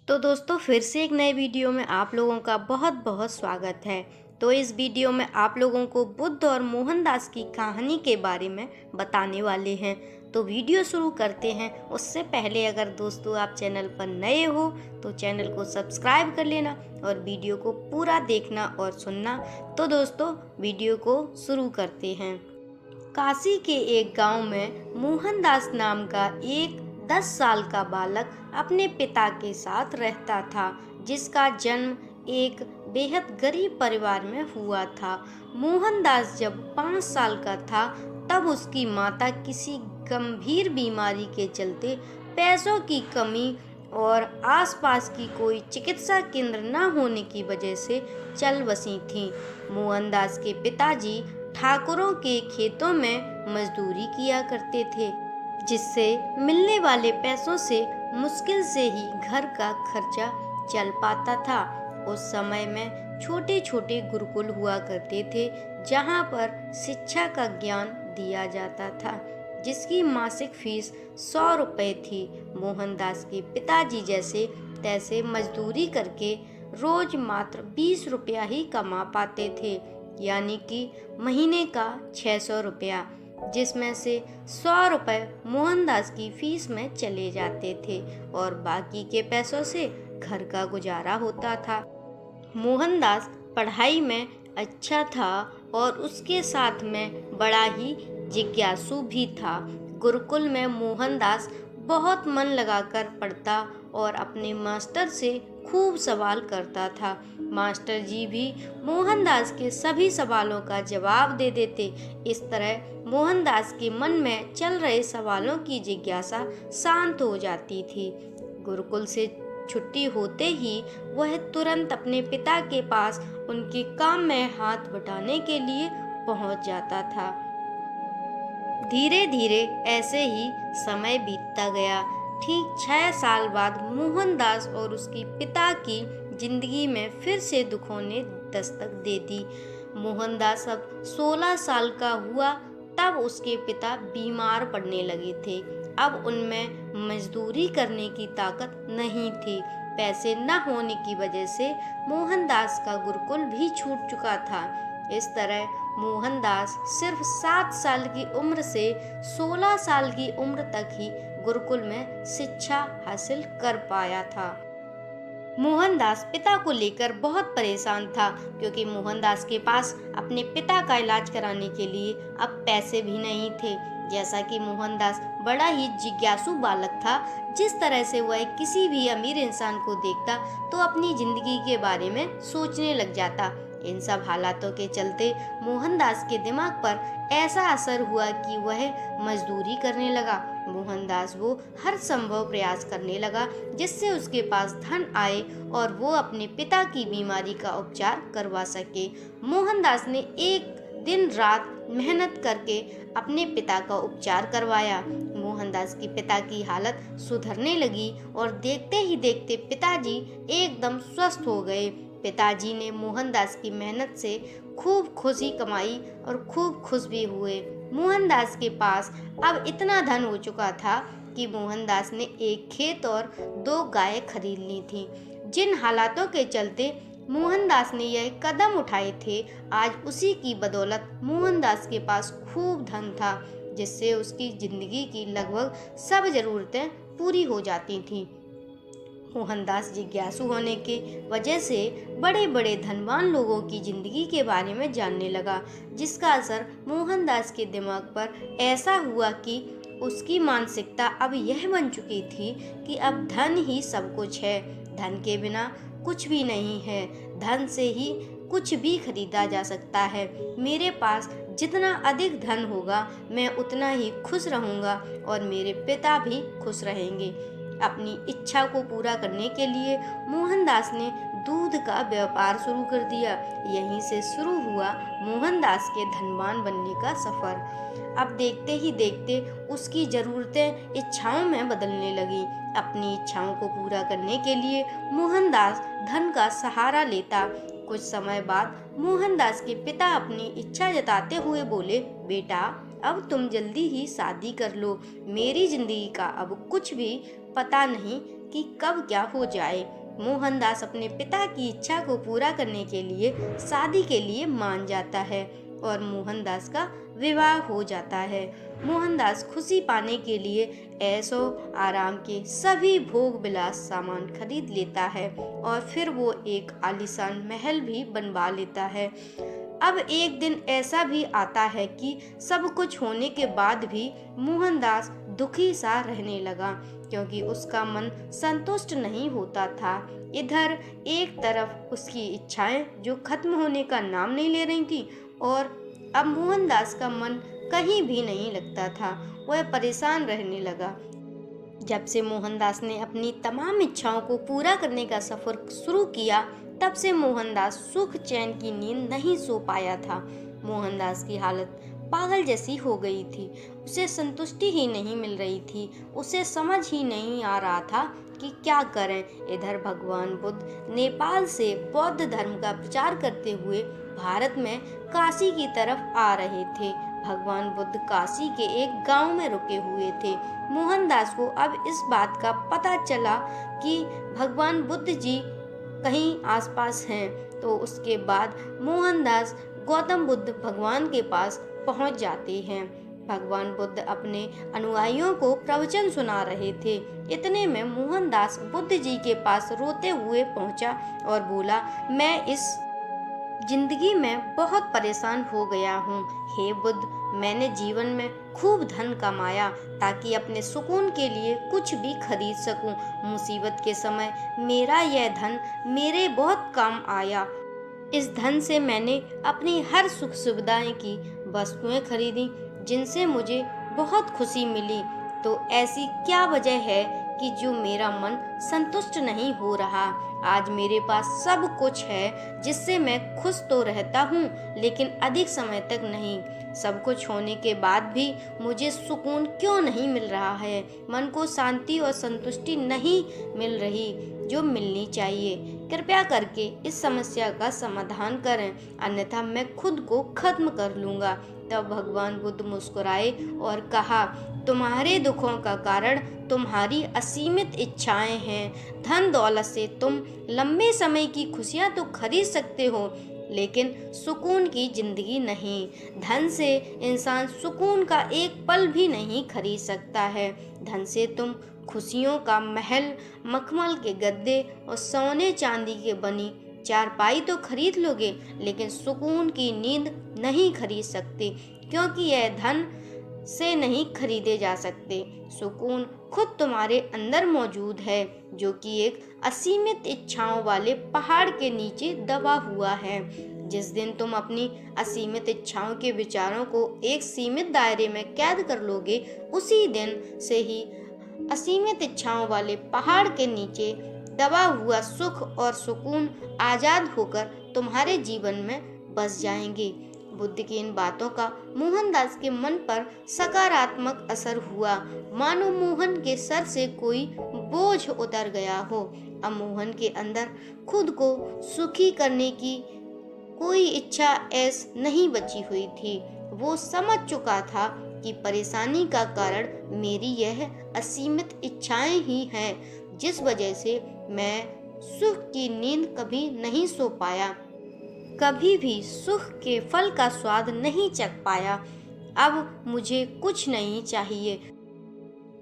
तो दोस्तों फिर से एक नए वीडियो में आप लोगों का बहुत बहुत स्वागत है। तो इस वीडियो में आप लोगों को बुद्ध और मोहनदास की कहानी के बारे में बताने वाले हैं। तो वीडियो शुरू करते हैं। उससे पहले अगर दोस्तों आप चैनल पर नए हो तो चैनल को सब्सक्राइब कर लेना और वीडियो को पूरा देखना और सुनना। तो दोस्तों वीडियो को शुरू करते हैं। काशी के एक गांव में मोहनदास नाम का एक 10 साल का बालक अपने पिता के साथ रहता था, जिसका जन्म एक बेहद गरीब परिवार में हुआ था। मोहनदास जब 5 साल का था तब उसकी माता किसी गंभीर बीमारी के चलते पैसों की कमी और आसपास की कोई चिकित्सा केंद्र न होने की वजह से चल बसी थी। मोहनदास के पिताजी ठाकुरों के खेतों में मजदूरी किया करते थे, जिससे मिलने वाले पैसों से मुश्किल से ही घर का खर्चा चल पाता था। उस समय में छोटे छोटे गुरुकुल हुआ करते थे, जहाँ पर शिक्षा का ज्ञान दिया जाता था, जिसकी मासिक फीस 100 रुपये थी। मोहनदास के पिताजी जैसे तैसे मजदूरी करके रोज मात्र 20 रुपया ही कमा पाते थे, यानी कि महीने का 600 रुपया, जिसमें से 100 रुपये मोहनदास की फीस में चले जाते थे और बाकी के पैसों से घर का गुजारा होता था। मोहनदास पढ़ाई में अच्छा था और उसके साथ में बड़ा ही जिज्ञासु भी था। गुरुकुल में मोहनदास बहुत मन लगाकर पढ़ता और अपने मास्टर से खूब सवाल करता था। मास्टर जी भी मोहनदास के सभी सवालों का जवाब दे देते। इस तरह मोहनदास के मन में चल रहे सवालों की जिज्ञासा शांत हो जाती थी। गुरुकुल से छुट्टी होते ही वह तुरंत अपने पिता के पास उनके काम में हाथ बटाने के लिए पहुंच जाता था। धीरे धीरे ऐसे ही समय बीतता गया। ठीक 6 साल बाद मोहनदास और उसके पिता की जिंदगी में फिर से दुखों ने दस्तक दे दी। मोहनदास अब 16 साल का हुआ तब उसके पिता बीमार पड़ने लगे थे। अब उनमें मजदूरी करने की ताकत नहीं थी। पैसे न होने की वजह से मोहनदास का गुरुकुल भी छूट चुका था। इस तरह मोहनदास सिर्फ 7 साल की उम्र से 16 साल की उम्र तक ही गुरुकुल में शिक्षा हासिल कर पाया था। मोहनदास पिता को लेकर बहुत परेशान था, क्योंकि मोहनदास के पास अपने पिता का इलाज कराने के लिए अब पैसे भी नहीं थे। जैसा कि मोहनदास बड़ा ही जिज्ञासु बालक था, जिस तरह से वह किसी भी अमीर इंसान को देखता तो अपनी जिंदगी के बारे में सोचने लग जाता। इन सब हालातों के चलते मोहनदास के दिमाग पर ऐसा असर हुआ कि वह मजदूरी करने लगा। मोहनदास वो हर संभव प्रयास करने लगा जिससे उसके पास धन आए और वो अपने पिता की बीमारी का उपचार करवा सके। मोहनदास ने एक दिन रात मेहनत करके अपने पिता का उपचार करवाया। मोहनदास के पिता की हालत सुधरने लगी और देखते ही देखते पिताजी एकदम स्वस्थ हो गए। पिताजी ने मोहनदास की मेहनत से खूब खुशी कमाई और खूब खुश भी हुए। मोहनदास के पास अब इतना धन हो चुका था कि मोहनदास ने एक खेत और 2 गायें खरीद ली थी। जिन हालातों के चलते मोहनदास ने यह कदम उठाए थे, आज उसी की बदौलत मोहनदास के पास खूब धन था, जिससे उसकी जिंदगी की लगभग सब जरूरतें पूरी हो जाती थीं। मोहनदास जिज्ञासु होने के वजह से बड़े बड़े धनवान लोगों की जिंदगी के बारे में जानने लगा, जिसका असर मोहनदास के दिमाग पर ऐसा हुआ कि उसकी मानसिकता अब यह बन चुकी थी कि अब धन ही सब कुछ है। धन के बिना कुछ भी नहीं है। धन से ही कुछ भी खरीदा जा सकता है। मेरे पास जितना अधिक धन होगा मैं उतना ही खुश रहूँगा और मेरे पिता भी खुश रहेंगे। अपनी इच्छा को पूरा करने के लिए मोहनदास ने दूध का व्यापार शुरू कर दिया। यहीं से शुरू हुआ मोहनदास के धनवान बनने का सफर। अब देखते ही देखते उसकी जरूरतें इच्छाओं में बदलने लगी। अपनी इच्छाओं को पूरा करने के लिए मोहनदास धन का सहारा लेता। कुछ समय बाद मोहनदास के पिता अपनी इच्छा जताते हुए बोले, बेटा अब तुम जल्दी ही शादी कर लो। मेरी जिंदगी का अब कुछ भी पता नहीं कि कब क्या हो जाए। मोहनदास अपने पिता की इच्छा को पूरा करने के लिए शादी के लिए मान जाता है और मोहनदास का विवाह हो जाता है। मोहनदास खुशी पाने के लिए ऐशो आराम के सभी भोग विलास सामान खरीद लेता है और फिर वो एक आलीशान महल भी बनवा लेता है। अब एक दिन ऐसा भी आता है कि सब कुछ होने के बाद भी मोहनदास दुखी सा रहने लगा, क्योंकि उसका मन संतुष्ट नहीं होता था। इधर एक तरफ उसकी इच्छाएं जो खत्म होने का नाम नहीं ले रही थी, और अब मोहनदास का मन कहीं भी नहीं लगता था। वह परेशान रहने लगा। जब से मोहनदास ने अपनी तमाम इच्छाओं को पूरा करने का सफर शुरू किया, तब से मोहनदास सुख चैन की नींद नहीं सो पाया था। मोहनदास की हालत पागल जैसी हो गई थी। उसे संतुष्टि ही नहीं मिल रही थी। उसे समझ ही नहीं आ रहा था कि क्या करें। इधर भगवान बुद्ध नेपाल से बौद्ध धर्म का प्रचार करते हुए भारत में काशी की तरफ आ रहे थे। भगवान बुद्ध काशी के एक गांव में रुके हुए थे। मोहनदास को अब इस बात का पता चला कि भगवान बुद्ध जी कहीं आसपास हैं। तो उसके बाद मोहनदास गौतम बुद्ध भगवान के पास पहुंच जाते हैं। भगवान बुद्ध अपने अनुयायियों को प्रवचन सुना रहे थे। इतने में मोहनदास बुद्ध जी के पास रोते हुए पहुंचा और बोला, मैं इस जिंदगी में बहुत परेशान हो गया हूँ। हे बुद्ध, मैंने जीवन में खूब धन कमाया ताकि अपने सुकून के लिए कुछ भी खरीद सकूं। मुसीबत के समय मेरा यह धन मेरे बहुत काम आया। इस धन से मैंने अपनी हर सुख सुविधाएं की वस्तुएं खरीदी, जिनसे मुझे बहुत खुशी मिली। तो ऐसी क्या वजह है कि जो मेरा मन संतुष्ट नहीं हो रहा? आज मेरे पास सब कुछ है जिससे मैं खुश तो रहता हूँ, लेकिन अधिक समय तक नहीं। सब कुछ होने के बाद भी मुझे सुकून क्यों नहीं मिल रहा है? मन को शांति और संतुष्टि नहीं मिल रही जो मिलनी चाहिए। कृपया करके इस समस्या का समाधान करें, अन्यथा मैं खुद को खत्म कर लूँगा। तब भगवान बुद्ध मुस्कुराए और कहा, तुम्हारे दुखों का कारण तुम्हारी असीमित इच्छाएं हैं। धन दौलत से तुम लंबे समय की खुशियां तो खरीद सकते हो, लेकिन सुकून की जिंदगी नहीं। धन से इंसान सुकून का एक पल भी नहीं खरीद सकता है। धन से तुम खुशियों का महल, मखमल के गद्दे और सोने चांदी के बनी चारपाई तो खरीद लोगे, लेकिन सुकून की नींद नहीं खरीद सकते, क्योंकि यह धन से नहीं खरीदे जा सकते। सुकून खुद तुम्हारे अंदर मौजूद है, जो कि एक असीमित इच्छाओं वाले पहाड़ के नीचे दबा हुआ है। जिस दिन तुम अपनी असीमित इच्छाओं के विचारों को एक सीमित दायरे में कैद कर लोगे, उसी दिन से ही असीमित इच्छाओं वाले पहाड़ के नीचे दबा हुआ सुख और सुकून आजाद होकर तुम्हारे जीवन में बस जाएंगे। बुद्ध की इन बातों का मोहनदास के मन पर सकारात्मक असर हुआ, मानो मोहन के सर से कोई बोझ उतर गया हो। अब मोहन के अंदर खुद को सुखी करने की कोई इच्छा ऐस नहीं बची हुई थी। वो समझ चुका था कि परेशानी का कारण मेरी यह असीमित इच्छाएं ही हैं, जिस वजह से मैं सुख की नींद कभी नहीं सो पाया, कभी भी सुख के फल का स्वाद नहीं चख पाया। अब मुझे कुछ नहीं चाहिए।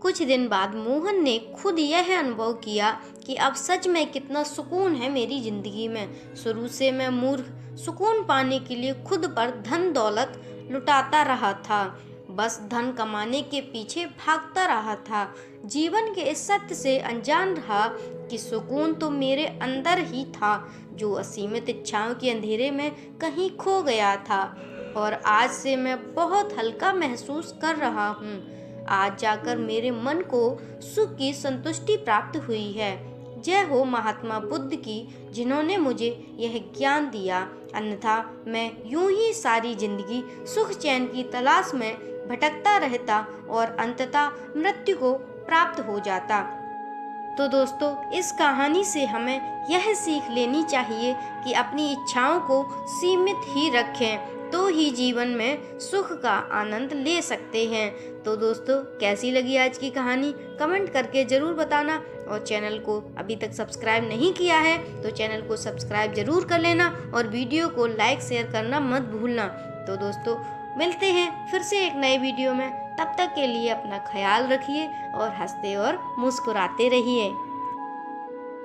कुछ दिन बाद मोहन ने खुद यह अनुभव किया कि अब सच में कितना सुकून है मेरी जिंदगी में। शुरू से मैं मूर्ख सुकून पाने के लिए खुद पर धन दौलत लुटाता रहा था, बस धन कमाने के पीछे भागता रहा था। जीवन के इस सत्य से अनजान रहा कि सुकून तो मेरे अंदर ही था, जो असीमित इच्छाओं के अंधेरे में कहीं खो गया था। और आज से मैं बहुत हल्का महसूस कर रहा हूँ। आज जाकर मेरे मन को सुख की संतुष्टि प्राप्त हुई है। जय हो महात्मा बुद्ध की, जिन्होंने मुझे यह ज्ञान दिया। अन्यथा मैं यूं ही सारी जिंदगी सुख चैन की तलाश में भटकता रहता और अंततः मृत्यु को प्राप्त हो जाता। तो दोस्तों, इस कहानी से हमें यह सीख लेनी चाहिए कि अपनी इच्छाओं को सीमित ही रखें, तो ही जीवन में सुख का आनंद ले सकते हैं। तो दोस्तों, कैसी लगी आज की कहानी कमेंट करके ज़रूर बताना, और चैनल को अभी तक सब्सक्राइब नहीं किया है तो चैनल को सब्सक्राइब ज़रूर कर लेना और वीडियो को लाइक शेयर करना मत भूलना। तो दोस्तों मिलते हैं फिर से एक नए वीडियो में, तब तक के लिए अपना ख्याल रखिए और हंसते और मुस्कुराते रहिए।